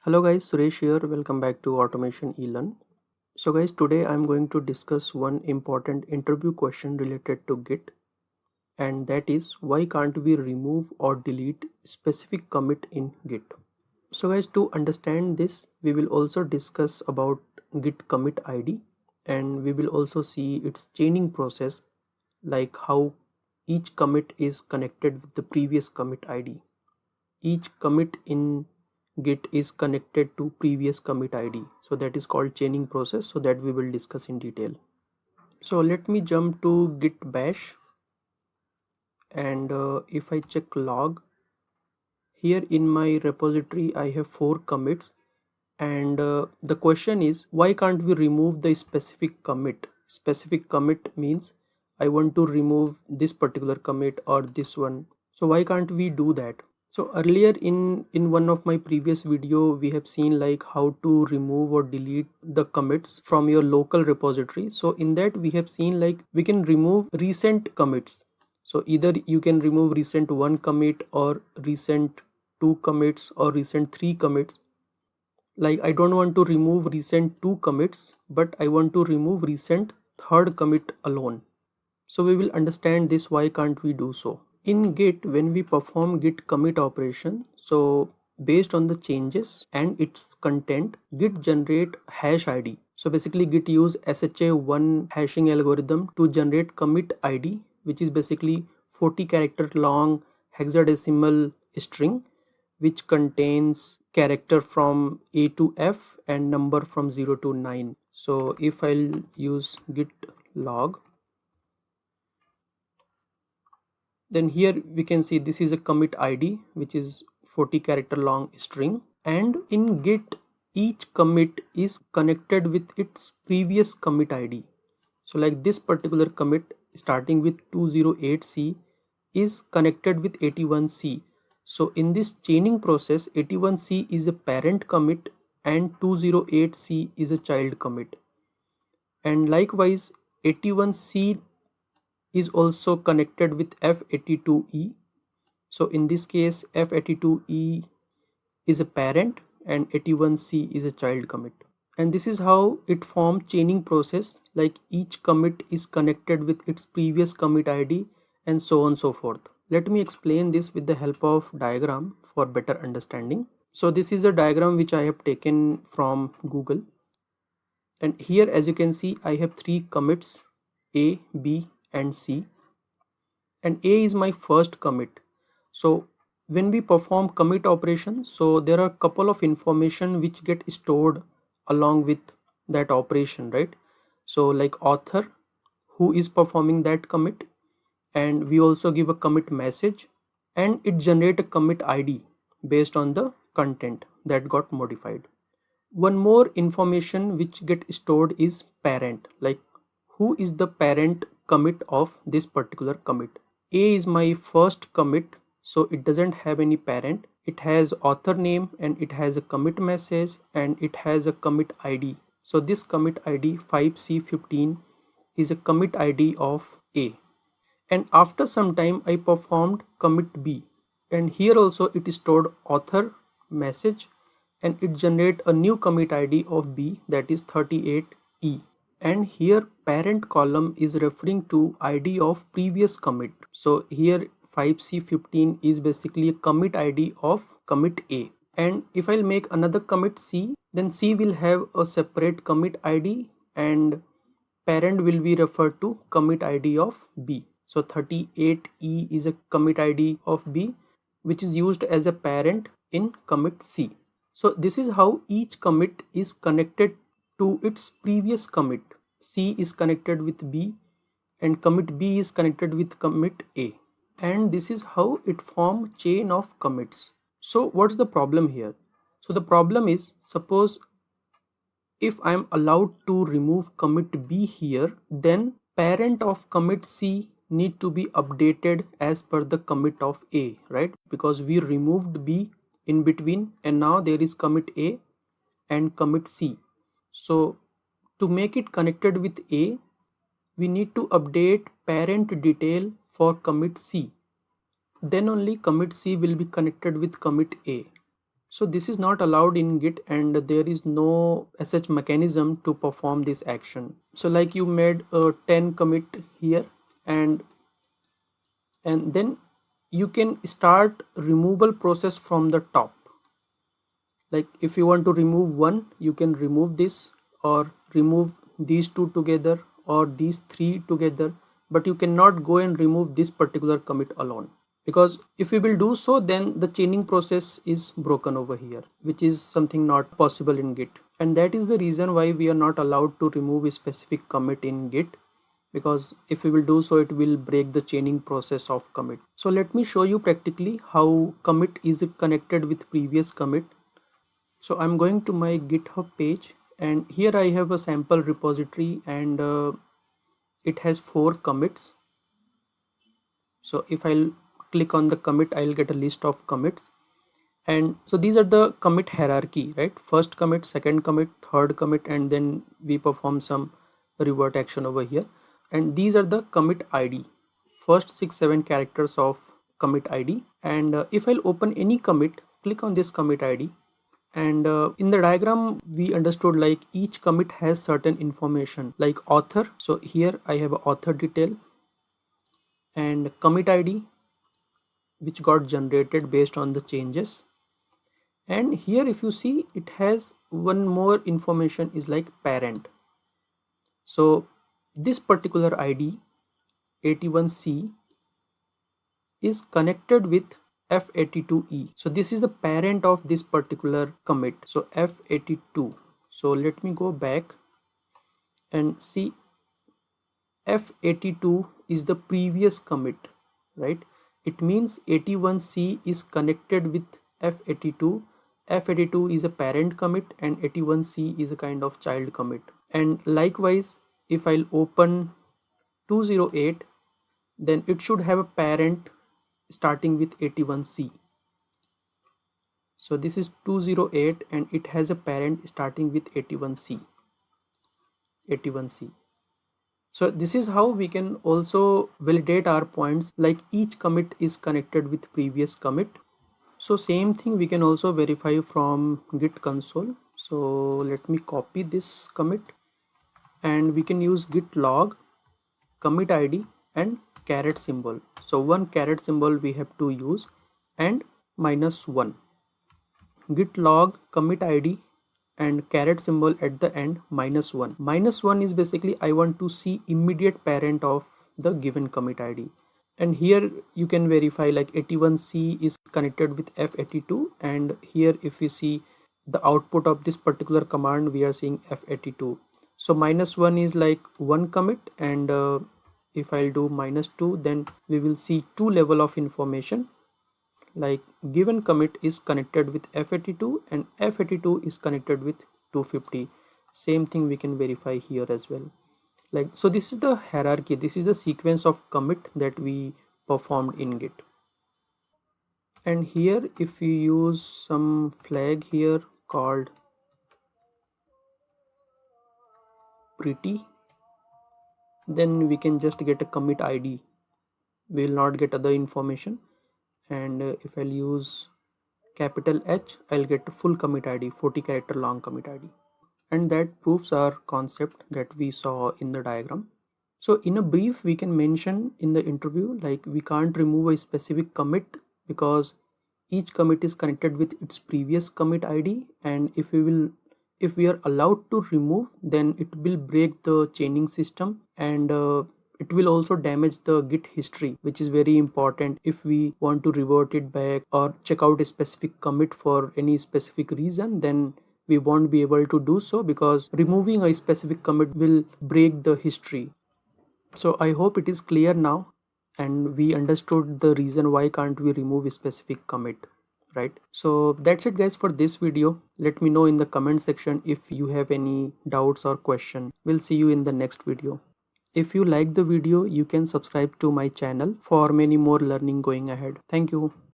Hello guys, Suresh here. Welcome back to Automation eLearn. So guys, today I'm going to discuss one important interview question related to Git, and that is why can't we remove or delete specific commit in Git? So guys, to understand this, we will also discuss about Git commit ID, and we will also see its chaining process, like how each commit is connected with the previous commit ID. Each commit in Git is connected to previous commit ID, so that is called chaining process, so that we will discuss in detail. So let me jump to git bash, and if I check log, here in my repository I have 4 commits, and the question is why can't we remove the specific commit. Specific commit means I want to remove this particular commit or this one, so why can't we do that? So earlier in one of my previous video, we have seen like how to remove or delete the commits from your local repository. So in that we have seen like we can remove recent commits. So either you can remove recent 1 commit or recent 2 commits or recent 3 commits. Like I don't want to remove recent 2 commits, but I want to remove recent 3rd commit alone. So we will understand this, why can't we do so. In Git, when we perform git commit operation, so based on the changes and its content, Git generate hash ID. So basically Git use SHA-1 hashing algorithm to generate commit ID, which is basically 40 character long hexadecimal string, which contains character from A to F and number from 0 to 9. So if I'll use git log, then here we can see this is a commit ID, which is 40 character long string, and in Git each commit is connected with its previous commit ID. So like this particular commit starting with 208C is connected with 81C. So in this chaining process, 81C is a parent commit and 208C is a child commit, and likewise 81C is also connected with F82E. So in this case F82E is a parent and 81C is a child commit. And this is how it forms chaining process, like each commit is connected with its previous commit ID and so on so forth. Let me explain this with the help of diagram for better understanding. So this is a diagram which I have taken from Google, and here as you can see I have 3 commits A, B and C, and A is my first commit. So when we perform commit operation, so there are a couple of information which get stored along with that operation, right? So like author, who is performing that commit, and we also give a commit message, and it generate a commit ID based on the content that got modified. One more information which get stored is parent, like who is the parent commit of this particular commit. A is my first commit, so it doesn't have any parent. It has author name and it has a commit message and it has a commit ID. So this commit ID 5C15 is a commit ID of A. And after some time I performed commit B, and here also it stored author message and it generate a new commit ID of B, that is 38E. And here parent column is referring to ID of previous commit. So here 5C15 is basically a commit ID of commit A. And if I'll make another commit C, then C will have a separate commit ID and parent will be referred to commit ID of B. So 38E is a commit ID of B, which is used as a parent in commit C. So this is how each commit is connected to its previous commit. C is connected with B and commit B is connected with commit A. And this is how it forms chain of commits. So what's the problem here? So the problem is, suppose if I am allowed to remove commit B here, then parent of commit C need to be updated as per the commit of A, right? Because we removed B in between and now there is commit A and commit C. So to make it connected with A, we need to update parent detail for commit C. Then only commit C will be connected with commit A. So this is not allowed in Git, and there is no such mechanism to perform this action. So like you made a 10 commit here, and then you can start removal process from the top. Like if you want to remove one, you can remove this, or remove these two together, or these three together, but you cannot go and remove this particular commit alone, because if we will do so, then the chaining process is broken over here, which is something not possible in Git. And that is the reason why we are not allowed to remove a specific commit in Git, because if we will do so, it will break the chaining process of commit. So let me show you practically how commit is connected with previous commit. So I'm going to my GitHub page, and here I have a sample repository, and it has 4 commits. So if I'll click on the commit, I'll get a list of commits. And so these are the commit hierarchy, right? First commit, second commit, third commit, and then we perform some revert action over here. And these are the commit ID, first 6-7 characters of commit ID. And if I'll open any commit, click on this commit ID, and in the diagram we understood like each commit has certain information like author. So here I have author detail and commit ID, which got generated based on the changes. And here if you see, it has one more information is like parent. So this particular ID 81C is connected with F82E. So this is the parent of this particular commit. So F82. So let me go back and see. F82 is the previous commit, right? It means 81C is connected with F82. F82 is a parent commit and 81C is a kind of child commit. And likewise, if I'll open 208, then it should have a parent starting with 81C. So this is 208 and it has a parent starting with 81C. So this is how we can also validate our points, like each commit is connected with previous commit. So same thing we can also verify from Git console. So let me copy this commit, and we can use git log commit ID and caret symbol. So one caret symbol we have to use, and -1. Git log commit ID and caret symbol at the end, -1. -1 is basically I want to see immediate parent of the given commit ID. And here you can verify like 81C is connected with F82, and here if you see the output of this particular command, we are seeing F82. So -1 is like one commit, and if I'll do -2, then we will see 2 level of information, like given commit is connected with F82 and F82 is connected with 250. Same thing we can verify here as well. Like, so this is the hierarchy, this is the sequence of commit that we performed in Git. And here if we use some flag here called pretty, then we can just get a commit ID. We will not get other information. And if I'll use capital H, I'll get a full commit ID, 40 character long commit ID. And that proves our concept that we saw in the diagram. So in a brief, we can mention in the interview, like we can't remove a specific commit because each commit is connected with its previous commit ID, and if we are allowed to remove, then it will break the chaining system, and it will also damage the Git history, which is very important if we want to revert it back or check out a specific commit for any specific reason. Then we won't be able to do so because removing a specific commit will break the history. So I hope it is clear now, and we understood the reason why can't we remove a specific commit, right? So that's it guys for this video. Let me know in the comment section if you have any doubts or question. We'll see you in the next video. If you like the video, you can subscribe to my channel for many more learning going ahead. Thank you.